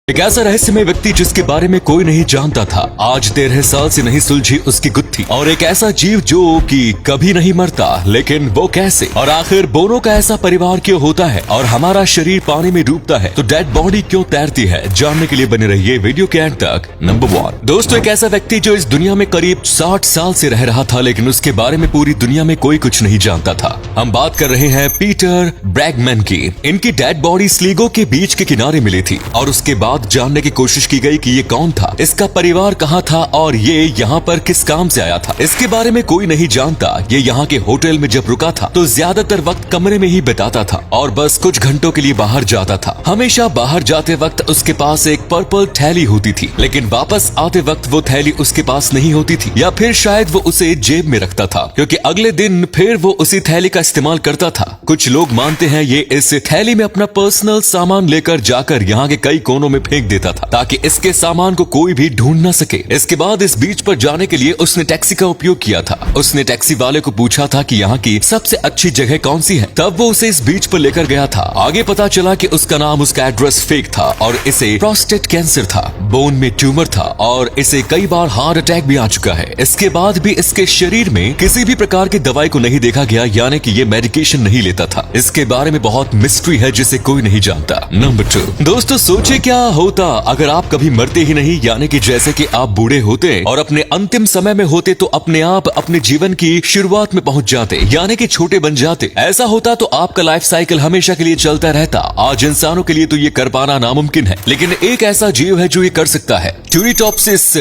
एक ऐसा रहस्यमय व्यक्ति जिसके बारे में कोई नहीं जानता था, आज 13 साल से नहीं सुलझी उसकी गुत्थी। और एक ऐसा जीव जो कि कभी नहीं मरता, लेकिन वो कैसे? और आखिर बोनो का ऐसा परिवार क्यों होता है और हमारा शरीर पानी में डूबता है तो डेड बॉडी क्यों तैरती है? जानने के लिए बने रहिए वीडियो के एंड तक। नंबर 1 दोस्तों, एक ऐसा व्यक्ति जो इस दुनिया में करीब 60 साल से रह रहा था, लेकिन उसके बारे में पूरी दुनिया में कोई कुछ नहीं जानता था। हम बात कर रहे हैं पीटर ब्रैगमैन की। इनकी डेड बॉडी स्लीगो के बीच के किनारे मिली थी और उसके बाद जानने की कोशिश की गई कि ये कौन था, इसका परिवार कहाँ था और ये यहाँ पर किस काम से आया था। इसके बारे में कोई नहीं जानता। ये यहाँ के होटल में जब रुका था तो ज्यादातर वक्त कमरे में ही बिताता था और बस कुछ घंटों के लिए बाहर जाता था। हमेशा बाहर जाते वक्त उसके पास एक पर्पल थैली होती थी, लेकिन वापस आते वक्त वो थैली उसके पास नहीं होती थी, या फिर शायद वो उसे जेब में रखता था क्योंकि अगले दिन फिर वो उसी थैली का इस्तेमाल करता था। कुछ लोग मानते हैं ये इस थैली में अपना पर्सनल सामान लेकर जाकर यहाँ के कई कोनों में फेंक देता था ताकि इसके सामान को कोई भी ढूंढ न सके। इसके बाद इस बीच पर जाने के लिए उसने टैक्सी का उपयोग किया था। उसने टैक्सी वाले को पूछा था कि यहाँ की सबसे अच्छी जगह कौन सी है, तब वो उसे इस बीच पर लेकर गया था। आगे पता चला कि उसका नाम, उसका एड्रेस फेक था और इसे प्रोस्टेट कैंसर था, बोन में ट्यूमर था और इसे कई बार हार्ट अटैक भी आ चुका है। इसके बाद भी इसके शरीर में किसी भी प्रकार की दवाई को नहीं देखा गया, यानी कि ये मेडिकेशन नहीं लेता था। इसके बारे में बहुत मिस्ट्री है जिसे कोई नहीं जानता। नंबर 2 दोस्तों, सोचे क्या होता अगर आप कभी मरते ही नहीं, यानी कि जैसे कि आप बूढ़े होते और अपने अंतिम समय में होते तो अपने आप अपने जीवन की शुरुआत में पहुंच जाते, यानी कि छोटे बन जाते। ऐसा होता तो आपका लाइफ साइकिल हमेशा के लिए चलता रहता। आज इंसानों के लिए तो ये कर पाना नामुमकिन है, लेकिन एक ऐसा जीव है जो ये कर सकता है। ट्यूरिटॉप्सिस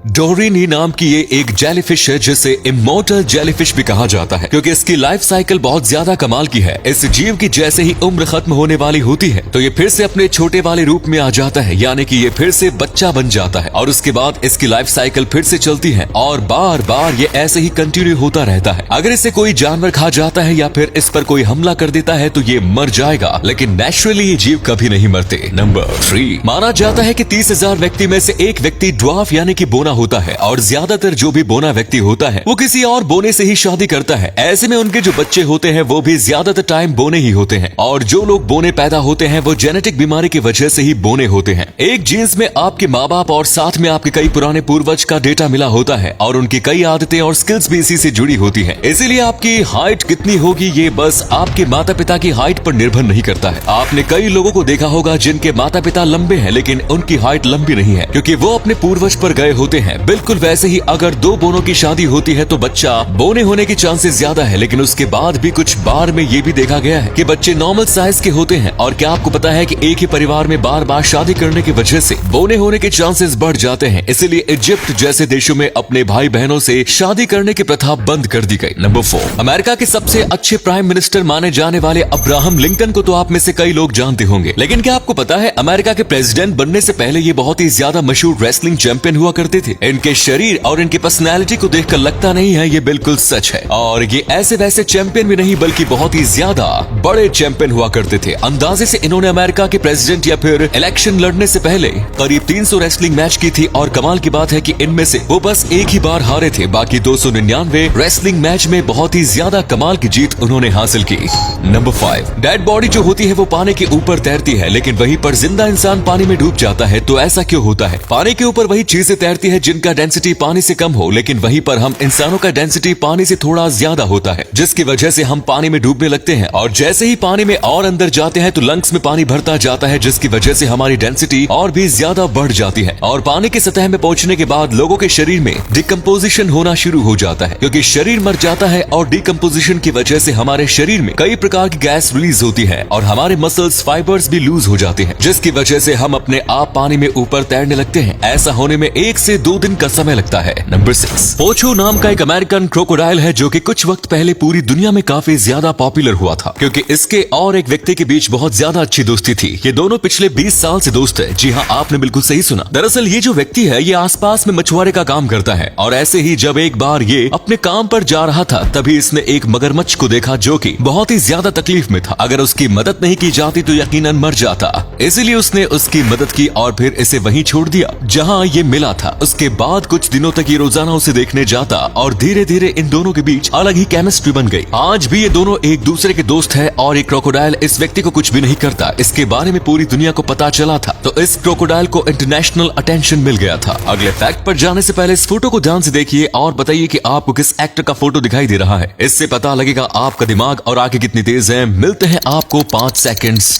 डोरिनी नाम की ये एक जेलीफिश है जिसे इमोर्टल जेलीफिश भी कहा जाता है क्योंकि इसकी लाइफ साइकिल बहुत ज्यादा कमाल की है। इस जीव की जैसे ही उम्र खत्म होने वाली होती है तो ये फिर से अपने छोटे वाले रूप में आ जाता है, यानी कि ये फिर से बच्चा बन जाता है और उसके बाद इसकी लाइफ साइकिल फिर से चलती है और बार बार ये ऐसे ही कंटिन्यू होता रहता है। अगर इसे कोई जानवर खा जाता है या फिर इस पर कोई हमला कर देता है तो ये मर जाएगा, लेकिन नेचुरली ये जीव कभी नहीं मरते। नंबर 3 माना जाता है कि 30,000 व्यक्ति में से एक व्यक्ति ड्वार्फ यानी कि बोना होता है और ज्यादातर जो भी बोना व्यक्ति होता है वो किसी और बोने से ही शादी करता है। ऐसे में उनके जो बच्चे होते हैं वो भी ज्यादातर टाइम बोने ही होते हैं और जो लोग बोने पैदा होते हैं वो जेनेटिक बीमारी की वजह से ही बोने होते हैं। एक जीन्स में आपके माँ बाप और साथ में आपके कई पुराने पूर्वज का डेटा मिला होता है और उनकी कई आदतें और स्किल्स भी इसी से जुड़ी होती है। इसीलिए आपकी हाइट कितनी होगी ये बस आपके माता पिता की हाइट पर निर्भर नहीं करता है। आपने कई लोगों को देखा होगा जिनके माता पिता लंबे हैं लेकिन उनकी हाइट लंबी नहीं है क्योंकि वो अपने पूर्वज पर गए होते हैं। बिल्कुल वैसे ही अगर दो बोनों की शादी होती है तो बच्चा बोने होने की चांसेस ज्यादा है, लेकिन उसके बाद भी कुछ बार में ये भी देखा गया है कि बच्चे नॉर्मल साइज के होते हैं। और क्या आपको पता है कि एक ही परिवार में बार बार शादी करने की वजह से बोने होने के चांसेस बढ़ जाते हैं। इसीलिए इजिप्ट जैसे देशों में अपने भाई बहनों से शादी करने की प्रथा बंद कर दी गई। नंबर 4 अमेरिका के सबसे अच्छे प्राइम मिनिस्टर माने जाने वाले अब्राहम लिंकन को तो आप में से कई लोग जानते होंगे, लेकिन क्या आपको पता है अमेरिका के प्रेसिडेंट बनने से पहले ये बहुत ही ज्यादा मशहूर रेसलिंग चैंपियन हुआ करते थे। इनके शरीर और इनकी पर्सनैलिटी को देखकर लगता नहीं है ये बिल्कुल सच है। और ये ऐसे वैसे चैंपियन भी नहीं बल्कि बहुत ही ज्यादा बड़े चैंपियन हुआ करते थे। अंदाजे से इन्होंने अमेरिका के प्रेसिडेंट या फिर इलेक्शन लड़ने से पहले करीब 300 रेसलिंग मैच की थी और कमाल की बात है कि इनमें से वो बस एक ही बार हारे थे। बाकी 299 रेसलिंग मैच में बहुत ही ज्यादा कमाल की जीत उन्होंने हासिल की। नंबर 5 डेड बॉडी जो होती है वो पानी के ऊपर तैरती है, लेकिन वहीं पर जिंदा इंसान पानी में डूब जाता है। तो ऐसा क्यों होता है? पानी के ऊपर वही चीजें तैरती है जिनका डेंसिटी पानी से कम हो, लेकिन वहीं पर हम इंसानों का डेंसिटी पानी से थोड़ा ज्यादा होता है, जिसकी वजह से हम पानी में डूबने लगते हैं। और जैसे ही पानी में और अंदर जाते हैं तो लंग्स में पानी भरता जाता है, जिसकी वजह से हमारी डेंसिटी और भी ज्यादा बढ़ जाती है। और पानी की सतह में पहुंचने के बाद लोगों के शरीर में डिकम्पोजिशन होना शुरू हो जाता है, क्योंकि शरीर मर जाता है और डिकम्पोजिशन की वजह से हमारे शरीर में कई प्रकार की गैस रिलीज होती है और हमारे मसल्स फाइबर्स भी लूज हो जाते हैं, जिसकी वजह से हम अपने आप पानी में ऊपर तैरने लगते हैं। ऐसा होने में 1 से 2 दिन का समय लगता है। नंबर 6 पोचो नाम का एक अमेरिकन क्रोकोडाइल है जो कि कुछ वक्त पहले पूरी दुनिया में काफी ज्यादा पॉपुलर हुआ था क्योंकि इसके और एक व्यक्ति के बीच बहुत ज्यादा अच्छी दोस्ती थी। ये दोनों पिछले 20 साल से दोस्त है। जी हाँ, आपने बिल्कुल सही सुना। दरअसल ये जो व्यक्ति है ये आसपास में मछुआरे का काम करता है और ऐसे ही जब एक बार ये अपने काम पर जा रहा था तभी इसने एक मगरमच्छ को देखा जो कि बहुत ही ज्यादा तकलीफ में था। अगर उसकी मदद नहीं की जाती तो यकीनन मर जाता, इसीलिए उसने उसकी मदद की और फिर इसे वहीं छोड़ दिया जहाँ ये मिला था। उसके बाद कुछ दिनों तक ये रोजाना उसे देखने जाता और धीरे धीरे इन दोनों के बीच अलग ही केमिस्ट्री बन गई। आज भी ये दोनों एक दूसरे के दोस्त है और ये क्रोकोडाइल इस व्यक्ति को कुछ भी नहीं करता। इसके बारे में पूरी दुनिया को पता चला था, तो इस क्रोकोडाइल को इंटरनेशनल अटेंशन मिल गया था। अगले फैक्ट पर जाने से पहले इस फोटो को ध्यान से देखिए और बताइए कि आपको किस एक्टर का फोटो दिखाई दे रहा है। इससे पता लगेगा आपका दिमाग और आंखें कितनी तेज हैं। मिलते हैं आपको 5 सेकंड्स।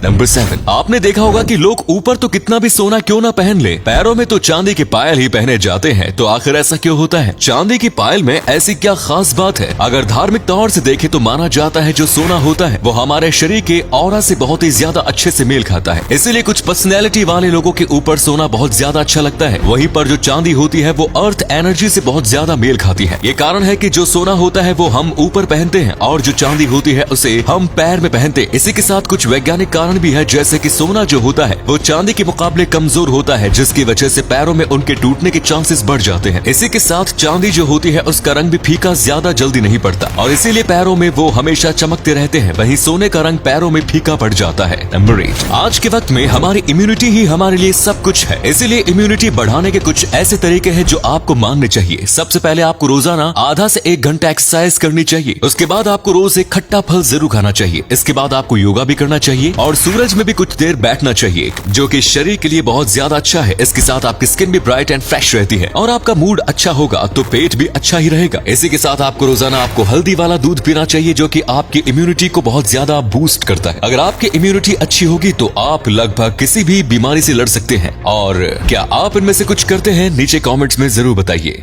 नंबर 7, आपने देखा होगा कि लोग ऊपर तो कितना भी सोना क्यों ना पहन ले, पैरों में तो चांदी के पायल ही पहने जाते हैं। तो आखिर ऐसा क्यों होता है? चांदी की पायल में ऐसी क्या खास बात है? अगर धार्मिक तौर से देखें तो माना जाता है जो सोना होता है वो हमारे शरीर के ऑरा से बहुत ही ज्यादा अच्छे से मेल खाता है। इसीलिए कुछ पर्सनैलिटी वाले लोगों के ऊपर सोना बहुत ज्यादा अच्छा लगता है। वहीं पर जो चांदी होती है वो अर्थ एनर्जी से बहुत ज्यादा मेल खाती है। ये कारण है कि जो सोना होता है वो हम ऊपर पहनते हैं और जो चांदी होती है उसे हम पैर में पहनते। इसी के साथ कुछ वैज्ञानिक कारण भी है, जैसे कि सोना जो होता है वो चांदी के मुकाबले कमजोर होता है, जिसकी वजह से पैरों में उनके टूटने के चांसेस बढ़ जाते हैं। इसी के साथ चांदी जो होती है उसका रंग भी फीका ज्यादा जल्दी नहीं पड़ता और इसीलिए पैरों में वो हमेशा चमकते रहते हैं। वहीं सोने का रंग पैरों में फीका पड़ जाता है। नंबर 8, आज के वक्त में हमारी इम्यूनिटी ही हमारे लिए सब कुछ है। इसीलिए इम्यूनिटी बढ़ाने के कुछ ऐसे तरीके हैं जो आपको मानने चाहिए। सबसे पहले आपको रोजाना आधा से 1 घंटा एक्सरसाइज करनी चाहिए। उसके बाद आपको रोज एक खट्टा फल जरूर खाना चाहिए। इसके बाद आपको योगा भी करना चाहिए और सूरज में भी कुछ देर बैठना चाहिए, जो कि शरीर के लिए बहुत ज्यादा अच्छा है। इसके साथ आपकी स्किन भी ब्राइट एंड फ्रेश रहती है और आपका मूड अच्छा होगा तो पेट भी अच्छा ही रहेगा। इसी के साथ आपको रोजाना आपको हल्दी वाला दूध पीना चाहिए, जो कि आपकी इम्यूनिटी को बहुत ज्यादा बूस्ट करता है। अगर आपकी इम्यूनिटी अच्छी होगी तो आप लगभग किसी भी बीमारी से लड़ सकते हैं। और क्या आप इनमें से कुछ करते हैं? नीचे कॉमेंट्स में जरूर बताइए।